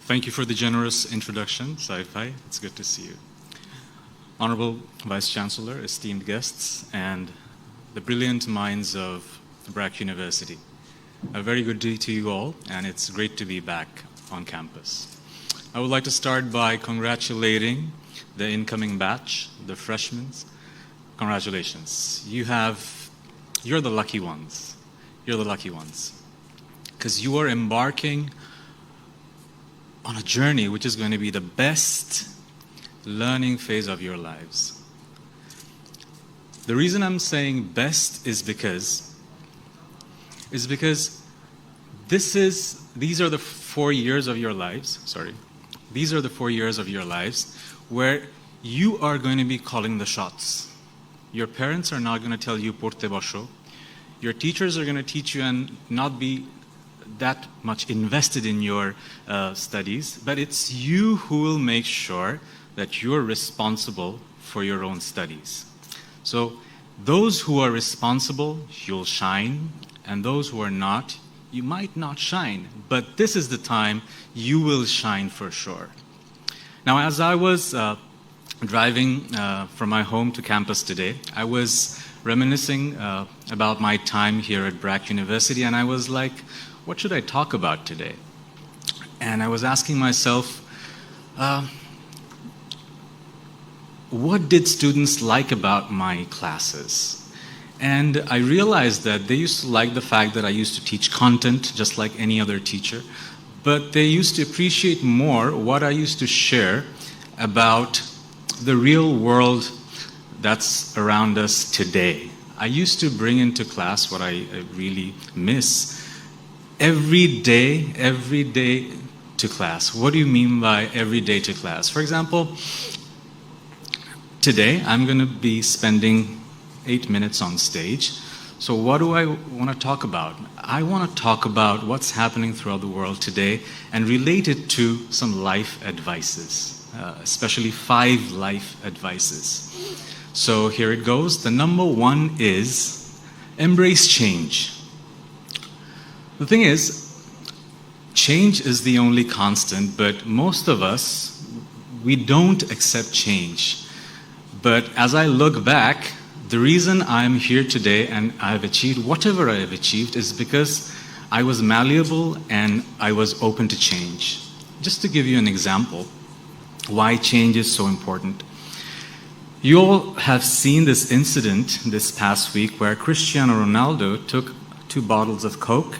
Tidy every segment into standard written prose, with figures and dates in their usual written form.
Thank you for the generous introduction, Sci-Fi. It's good to see you. Honorable Vice Chancellor, esteemed guests, and the brilliant minds of BRAC University. A very good day to you all, and it's great to be back on campus. I would like to start by congratulating the incoming batch, the freshmen. Congratulations. You're the lucky ones. You're the lucky ones. Because you are embarking on a journey which is going to be the best learning phase of your lives. The reason I'm saying best is because these are the 4 years of your lives, these are the 4 years of your lives where you are going to be calling the shots. Your parents are not going to tell you porte bosho. Your teachers are going to teach you and not be that much invested in your studies, but it's you who will make sure that you're responsible for your own studies. So those who are responsible, you'll shine, and those who are not, you might not shine, but this is the time you will shine for sure. Now, as I was driving from my home to campus today, I was reminiscing about my time here at BRAC University, and I was like, what should I talk about today? And I was asking myself, what did students like about my classes? And I realized that they used to like the fact that I used to teach content just like any other teacher, but they used to appreciate more what I used to share about the real world that's around us today. I used to bring into class what I really miss. Every day to class. What do you mean by every day to class? For example, today I'm going to be spending 8 minutes on stage. So what do I want to talk about? I want to talk about what's happening throughout the world today and relate it to some life advices, especially 5 life advices. So here it goes. The number 1 is embrace change. The thing is, change is the only constant, but most of us, we don't accept change. But as I look back, the reason I'm here today and I've achieved whatever I have achieved is because I was malleable and I was open to change. Just to give you an example, why change is so important. You all have seen this incident this past week where Cristiano Ronaldo took 2 bottles of Coke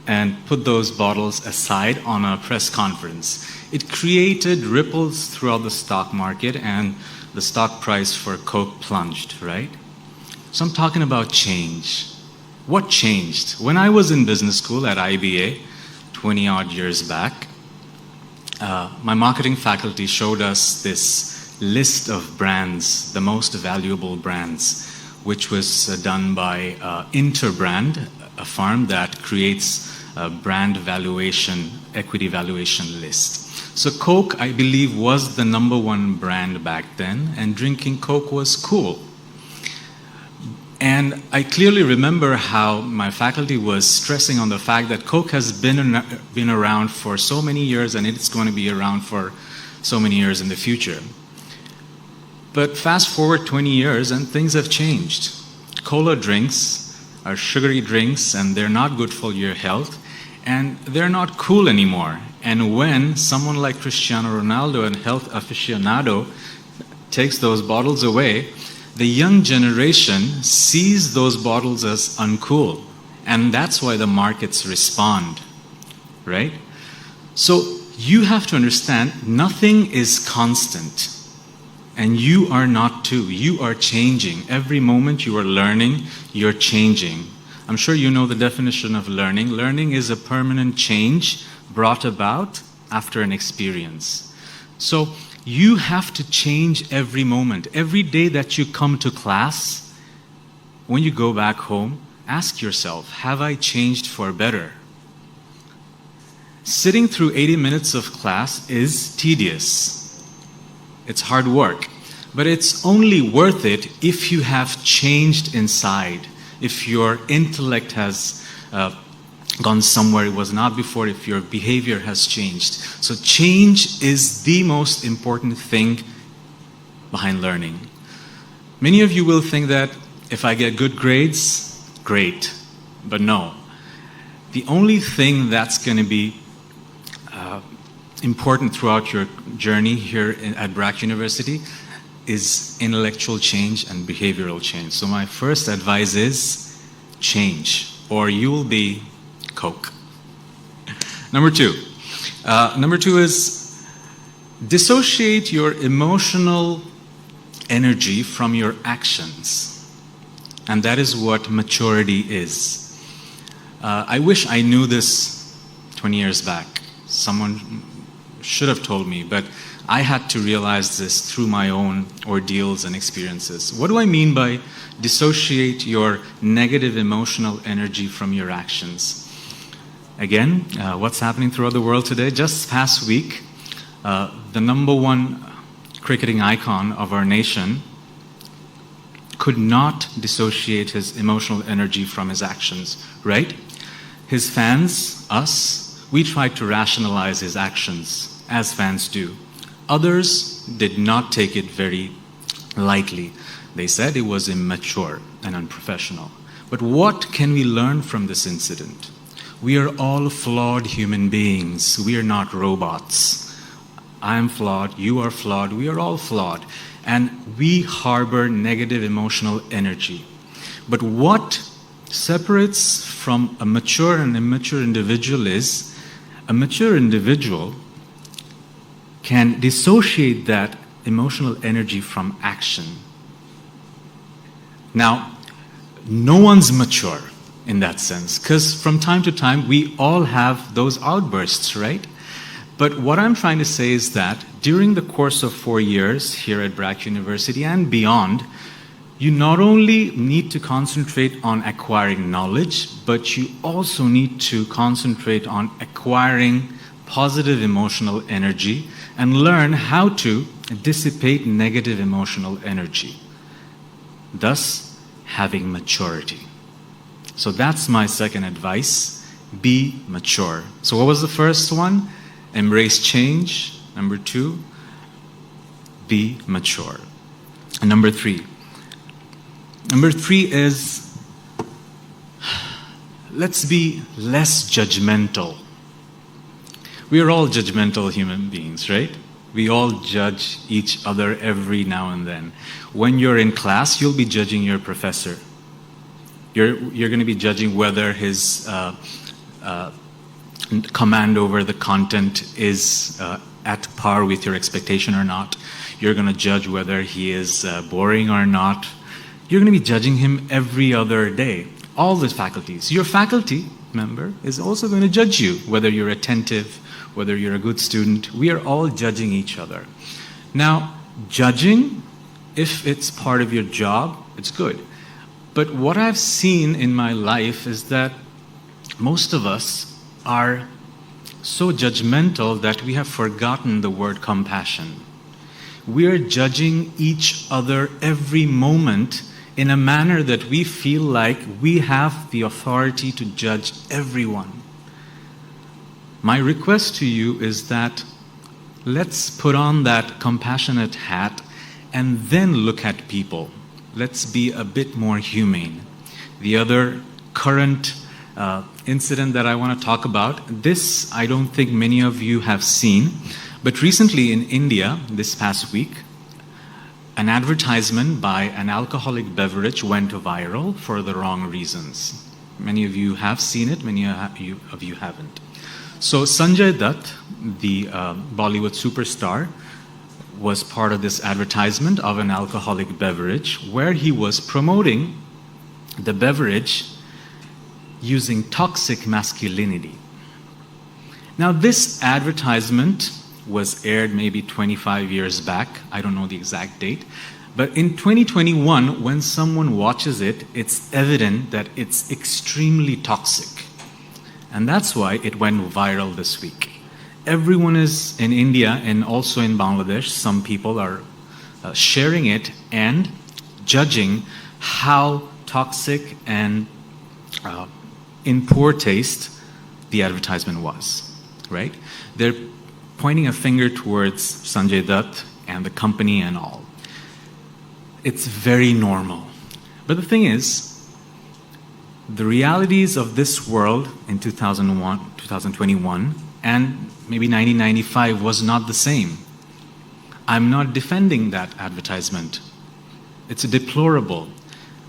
and put those bottles aside on a press conference. It created ripples throughout the stock market and the stock price for Coke plunged, right? So I'm talking about change. What changed? When I was in business school at IBA 20 odd years back, my marketing faculty showed us this list of brands, the most valuable brands, which was done by Interbrand, a firm that creates a brand valuation, equity valuation list. So Coke, I believe, was the number 1 brand back then, and drinking Coke was cool. And I clearly remember how my faculty was stressing on the fact that Coke has been around for so many years and it's going to be around for so many years in the future. But fast forward 20 years and things have changed. Cola drinks are sugary drinks and they're not good for your health and they're not cool anymore. And when someone like Cristiano Ronaldo, and health aficionado, takes those bottles away, the young generation sees those bottles as uncool. And that's why the markets respond, right? So you have to understand, nothing is constant. And you are not too. You are changing. Every moment you are learning, you're changing. I'm sure you know the definition of learning. Learning is a permanent change brought about after an experience. So you have to change every moment. Every day that you come to class, when you go back home, ask yourself, have I changed for better? Sitting through 80 minutes of class is tedious. It's hard work, but it's only worth it if you have changed inside, if your intellect has gone somewhere it was not before, if your behavior has changed. So change is the most important thing behind learning. Many of you will think that if I get good grades, great. But no. The only thing that's going to be important throughout your journey here at BRAC University is intellectual change and behavioral change. So my first advice is change, or you will be Coke. Number two is dissociate your emotional energy from your actions. And that is what maturity is. I wish I knew this 20 years back. Someone should have told me, but I had to realize this through my own ordeals and experiences. What do I mean by dissociate your negative emotional energy from your actions? Again, what's happening throughout the world today? Just past week, the #1 cricketing icon of our nation could not dissociate his emotional energy from his actions, right? His fans, us, we tried to rationalize his actions, as fans do. Others did not take it very lightly. They said it was immature and unprofessional. But what can we learn from this incident? We are all flawed human beings. We are not robots. I am flawed, you are flawed, we are all flawed. And we harbor negative emotional energy. But what separates from a mature and immature individual is a mature individual can dissociate that emotional energy from action. Now, no one's mature in that sense, because from time to time we all have those outbursts, right? But what I'm trying to say is that during the course of 4 years here at BRAC University and beyond, you not only need to concentrate on acquiring knowledge, but you also need to concentrate on acquiring positive emotional energy and learn how to dissipate negative emotional energy, thus having maturity. So that's my second advice, be mature. So what was the first one? Embrace change. Number 2, be mature. And number 3 is let's be less judgmental. We are all judgmental human beings, right? We all judge each other every now and then. When you're in class, you'll be judging your professor. You're going to be judging whether his command over the content is at par with your expectation or not. You're going to judge whether he is boring or not. You're going to be judging him every other day. All the faculties. Your faculty member is also going to judge you, whether you're attentive, whether you're a good student. We are all judging each other. Now, judging, if it's part of your job, it's good. But what I've seen in my life is that most of us are so judgmental that we have forgotten the word compassion. We are judging each other every moment in a manner that we feel like we have the authority to judge everyone. My request to you is that let's put on that compassionate hat and then look at people. Let's be a bit more humane. The other current incident that I want to talk about, this I don't think many of you have seen, but recently in India, this past week, an advertisement by an alcoholic beverage went viral for the wrong reasons. Many of you have seen it, many of you haven't. So Sanjay Dutt, the Bollywood superstar, was part of this advertisement of an alcoholic beverage where he was promoting the beverage using toxic masculinity. Now this advertisement was aired maybe 25 years back. I don't know the exact date. But in 2021, when someone watches it, it's evident that it's extremely toxic. And that's why it went viral this week. Everyone is in India and also in Bangladesh, some people are sharing it and judging how toxic and in poor taste the advertisement was, right? They're pointing a finger towards Sanjay Dutt and the company and all. It's very normal. But the thing is, the realities of this world in 2001, 2021, and maybe 1995 was not the same. I'm not defending that advertisement. It's deplorable.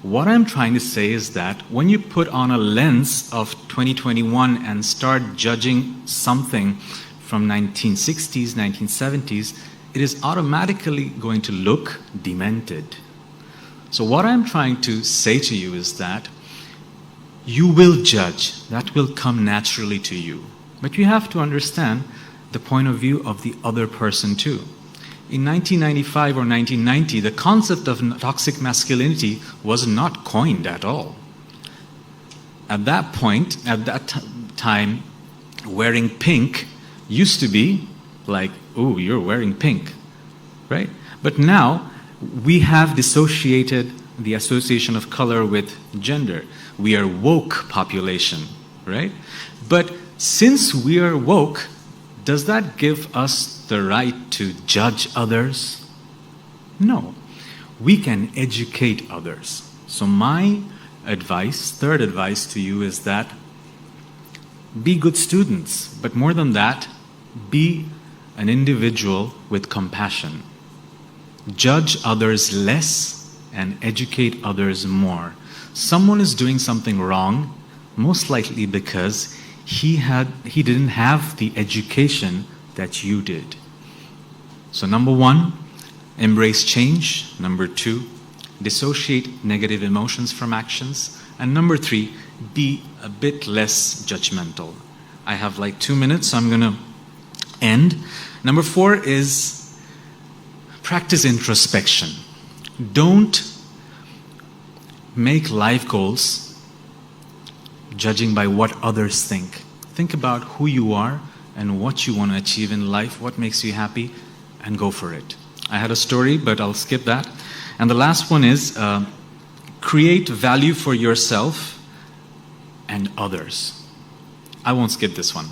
What I'm trying to say is that when you put on a lens of 2021 and start judging something from 1960s, 1970s, it is automatically going to look demented. So what I'm trying to say to you is that you will judge. That will come naturally to you. But you have to understand the point of view of the other person too. In 1995 or 1990, the concept of toxic masculinity was not coined at all. At that point, at that time, wearing pink used to be like, oh, you're wearing pink, right? But now, we have dissociated the association of color with gender. We are woke population, right? But since we are woke, does that give us the right to judge others? No. We can educate others. So my advice, third advice to you is that be good students, but more than that, be an individual with compassion. Judge others less and educate others more. Someone is doing something wrong, most likely because he didn't have the education that you did. So number one, embrace change. Number two, dissociate negative emotions from actions. And number three, be a bit less judgmental. I have like 2 minutes, so I'm going to end. Number four is practice introspection. Don't make life goals judging by what others think. Think about who you are and what you want to achieve in life, what makes you happy, and go for it. I had a story, but I'll skip that. And the last one is create value for yourself and others. I won't skip this one.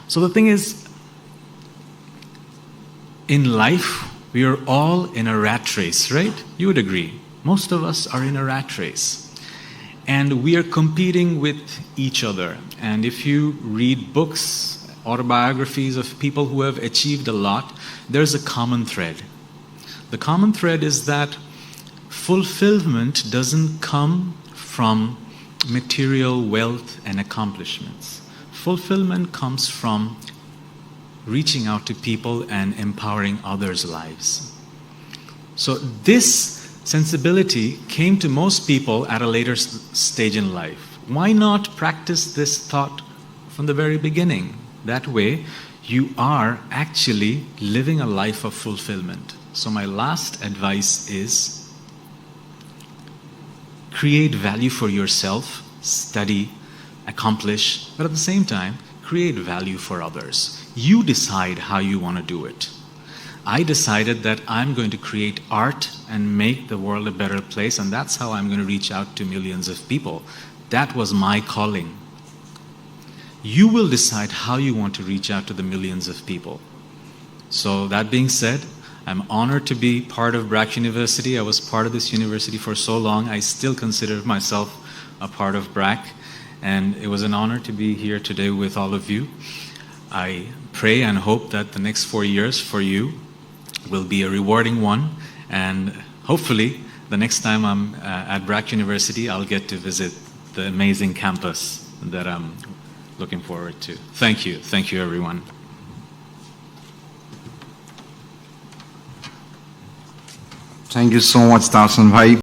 So the thing is, in life, we are all in a rat race, right? You would agree. Most of us are in a rat race. And we are competing with each other. And if you read books, autobiographies of people who have achieved a lot, there's a common thread. The common thread is that fulfillment doesn't come from material wealth and accomplishments. Fulfillment comes from reaching out to people and empowering others' lives. So this sensibility came to most people at a later stage in life. Why not practice this thought from the very beginning? That way, you are actually living a life of fulfillment. So my last advice is create value for yourself, study, accomplish, but at the same time, create value for others. You decide how you want to do it. I decided that I'm going to create art and make the world a better place, and that's how I'm going to reach out to millions of people. That was my calling. You will decide how you want to reach out to the millions of people. So that being said, I'm honored to be part of BRAC University. I was part of this university for so long. I still consider myself a part of BRAC, and it was an honor to be here today with all of you. I pray and hope that the next 4 years for you will be a rewarding one, and hopefully the next time I'm at BRAC University, I'll get to visit the amazing campus that I'm looking forward to. Thank you everyone. Thank you so much, Tahsan bhai.